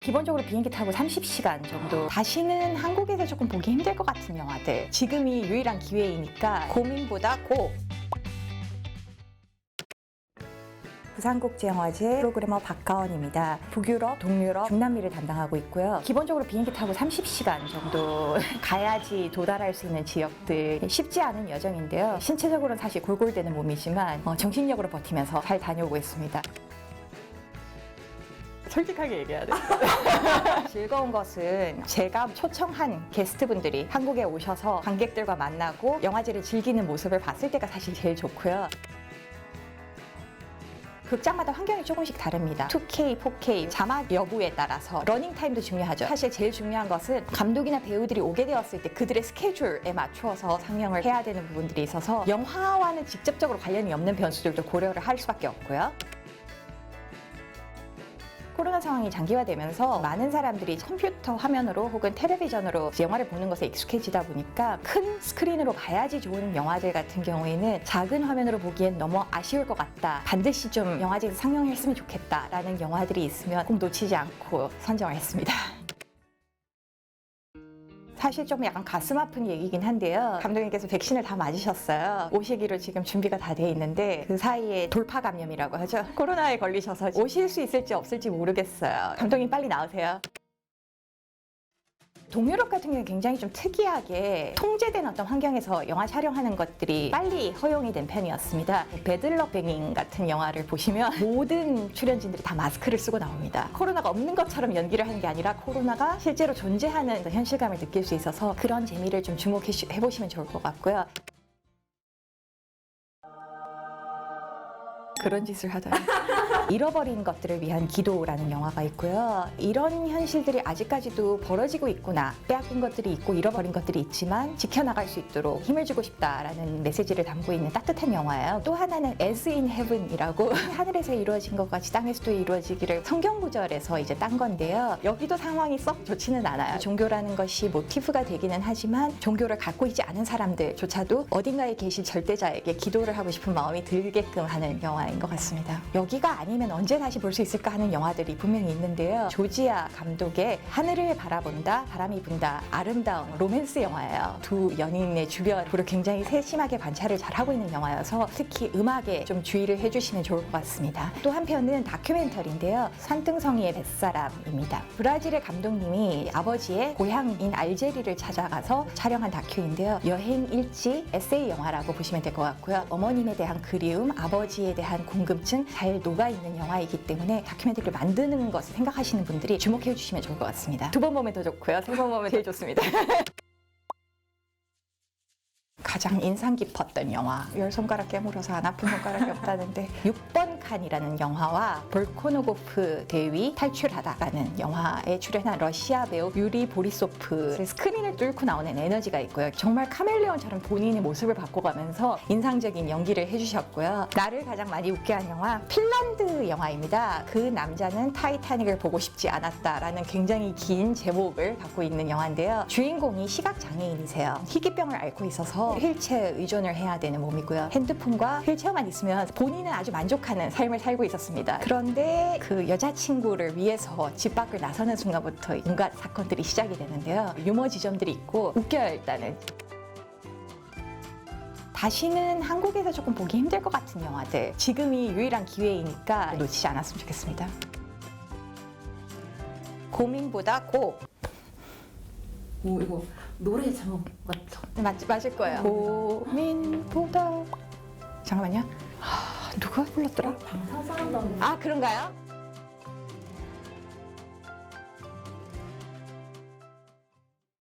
기본적으로 비행기 타고 30시간 정도. 다시는 한국에서 조금 보기 힘들 것 같은 영화들. 지금이 유일한 기회이니까 고민보다 고! 부산국제영화제 프로그래머 박가원입니다. 북유럽, 동유럽, 중남미를 담당하고 있고요. 기본적으로 비행기 타고 30시간 정도 가야지 도달할 수 있는 지역들. 쉽지 않은 여정인데요. 신체적으로는 사실 골골대는 몸이지만 정신력으로 버티면서 잘 다녀오고 있습니다. 솔직하게 얘기해야 돼. 즐거운 것은 제가 초청한 게스트분들이 한국에 오셔서 관객들과 만나고 영화제를 즐기는 모습을 봤을 때가 사실 제일 좋고요. 극장마다 환경이 조금씩 다릅니다. 2K, 4K, 자막 여부에 따라서 러닝타임도 중요하죠. 사실 제일 중요한 것은 감독이나 배우들이 오게 되었을 때 그들의 스케줄에 맞추어서 상영을 해야 되는 부분들이 있어서 영화와는 직접적으로 관련이 없는 변수들도 고려를 할 수밖에 없고요. 코로나 상황이 장기화되면서 많은 사람들이 컴퓨터 화면으로 혹은 텔레비전으로 영화를 보는 것에 익숙해지다 보니까 큰 스크린으로 봐야지 좋은 영화들 같은 경우에는 작은 화면으로 보기엔 너무 아쉬울 것 같다. 반드시 좀 영화제에서 상영했으면 좋겠다라는 영화들이 있으면 꼭 놓치지 않고 선정을 했습니다. 사실 좀 약간 가슴 아픈 얘기긴 한데요. 감독님께서 백신을 다 맞으셨어요. 오시기로 지금 준비가 다 돼 있는데 그 사이에 돌파 감염이라고 하죠. 코로나에 걸리셔서 오실 수 있을지 없을지 모르겠어요. 감독님 빨리 나오세요. 동유럽 같은 경우는 굉장히 좀 특이하게 통제된 어떤 환경에서 영화 촬영하는 것들이 빨리 허용이 된 편이었습니다. 배들럭 뱅잉 같은 영화를 보시면 모든 출연진들이 다 마스크를 쓰고 나옵니다. 코로나가 없는 것처럼 연기를 하는 게 아니라 코로나가 실제로 존재하는 현실감을 느낄 수 있어서 그런 재미를 좀 주목해 보시면 좋을 것 같고요. 그런 짓을 하다니. 잃어버린 것들을 위한 기도라는 영화가 있고요. 이런 현실들이 아직까지도 벌어지고 있구나. 빼앗긴 것들이 있고 잃어버린 것들이 있지만 지켜나갈 수 있도록 힘을 주고 싶다라는 메시지를 담고 있는 따뜻한 영화예요. 또 하나는 As in Heaven이라고 하늘에서 이루어진 것 같이 땅에서도 이루어지기를 성경 구절에서 이제 딴 건데요. 여기도 상황이 썩 좋지는 않아요. 종교라는 것이 모티프가 되기는 하지만 종교를 갖고 있지 않은 사람들조차도 어딘가에 계신 절대자에게 기도를 하고 싶은 마음이 들게끔 하는 영화인 것 같습니다. 여기가 아니면 언제 다시 볼 수 있을까 하는 영화들이 분명히 있는데요. 조지아 감독의 하늘을 바라본다, 바람이 분다, 아름다운 로맨스 영화예요. 두 연인의 주변으로 굉장히 세심하게 관찰을 잘하고 있는 영화여서 특히 음악에 좀 주의를 해주시면 좋을 것 같습니다. 또 한편은 다큐멘터리인데요. 산등성이의 뱃사람입니다. 브라질의 감독님이 아버지의 고향인 알제리를 찾아가서 촬영한 다큐인데요. 여행 일지 에세이 영화라고 보시면 될 것 같고요. 어머님에 대한 그리움, 아버지에 대한 궁금증 잘 녹아있는 영화이기 때문에 다큐멘터리를 만드는 것을 생각하시는 분들이 주목해 주시면 좋을 것 같습니다. 2번 보면 더 좋고요. 3번 보면 제일 좋습니다. 가장 인상 깊었던 영화. 10손가락 깨물어서 안 아픈 손가락이 없다는데 6번 칸이라는 영화와 볼코노고프 대위 탈출하다라는 영화에 출연한 러시아 배우 유리 보리소프. 스크린을 뚫고 나오는 에너지가 있고요. 정말 카멜레온처럼 본인의 모습을 바꿔가면서 인상적인 연기를 해주셨고요. 나를 가장 많이 웃게 한 영화 핀란드 영화입니다. 그 남자는 타이타닉을 보고 싶지 않았다라는 굉장히 긴 제목을 갖고 있는 영화인데요. 주인공이 시각장애인이세요. 희귀병을 앓고 있어서 휠체어 의존을 해야 되는 몸이고요. 핸드폰과 휠체어만 있으면 본인은 아주 만족하는 삶을 살고 있었습니다. 그런데 그 여자친구를 위해서 집 밖을 나서는 순간부터 온갖 사건들이 시작이 되는데요. 유머 지점들이 있고 웃겨요. 일단은 다시는 한국에서 조금 보기 힘들 것 같은 영화들. 지금이 유일한 기회이니까 놓치지 않았으면 좋겠습니다. 고민보다 고! 오, 이거 노래 제목 맞죠? 맞을 거예요. 고민보다 잠깐만요. 누가 불렀더라? 방탄소년단 아, 그런가요?